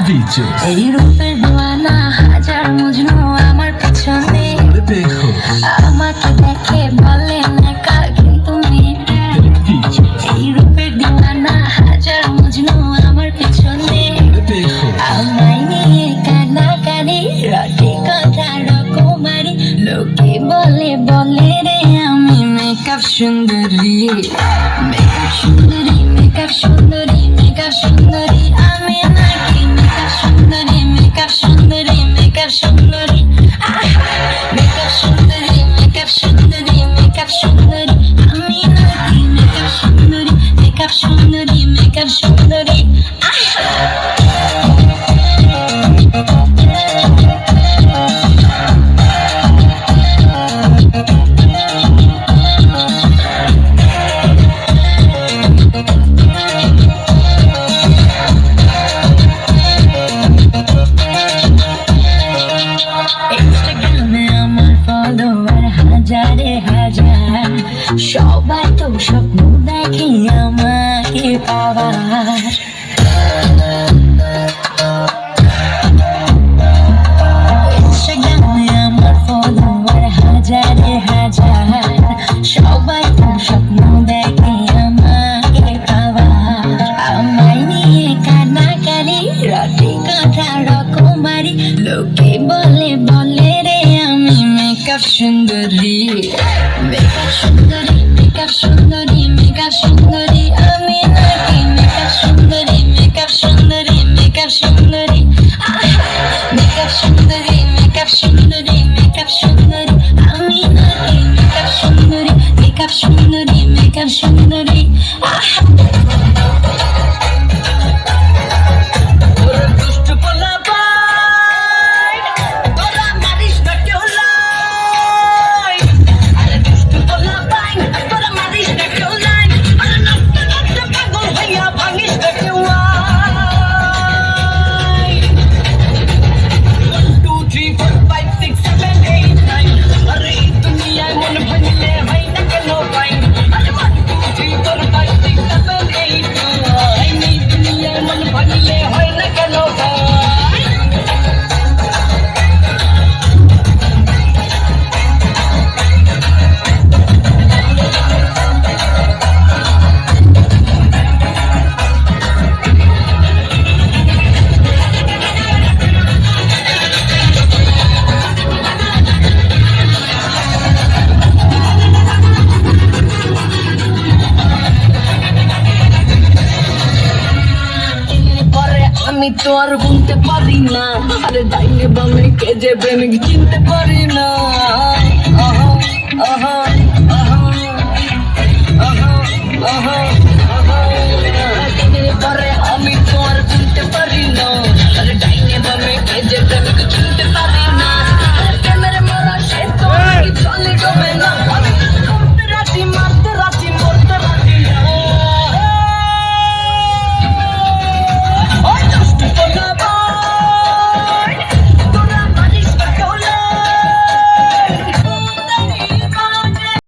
এই রূপের দিওয়ানা হাজার মজনু আমার পিছনে, আমাকে দেখে বলে নেকা কিন্তু মেয়েটা। এই রূপের দিওয়ানা হাজার মজনু আমার পিছনে, আমায় নিয়ে কানাকানি রটে কথা রকমারি। লোকে বলে বলে রে আমি মেকআপ সুন্দরী, মেকআপ সুন্দরী, মেকআপ সুন্দরী, মেকআপ সুন্দরী। আমি নাকি মেকআপ সুন্দরী, মেকআপ সুন্দরী, মেকআপ সুন্দরী, মেকআপ সুন্দরী, মেকআপ সুন্দরী, মেকআপ সুন্দরী। আমি নাকি মেকআপ সুন্দরী, মেকআপ সুন্দরী, মেকআপ সুন্দরী। হাজারে হাজার সবাই তো স্বপ্ন দেখে আমাকে পাওয়ার। ইনস্টাগ্রামে আমার ফলোয়ার হাজারে হাজার সবাই তো স্বপ্ন দেখে আমাকে পাওয়ার। আমায় নিয়ে কানাকানি রটে কথা রকমারি। লোকে বলে বলে রে আমি মেকআপ সুন্দরী, মেকআপ সুন্দরী, মেকআপ সুন্দরী, মেকআপ সুন্দরী। আমি নাকি মেকআপ সুন্দরী, মেকআপ সুন্দরী, মেকআপ সুন্দরী, মেকআপ সুন্দরী, মেকআপ সুন্দরী, মেকআপ সুন্দরী। আমি নাকি মেকআপ সুন্দরী, মেকআপ সুন্দরী, মেকআপ সুন্দরী। আমি তো আর গুনতে পারি না, আরে ডাইনে বামে কে যে প্রেমিক চিনতে পারি না। পরে আমি তো আর গুনতে পারি না, আরে ডাইনে বামে কে যে প্রেমিক চিনতে পারি না। ক্যামেরা মারা সে তো চলে গবে না।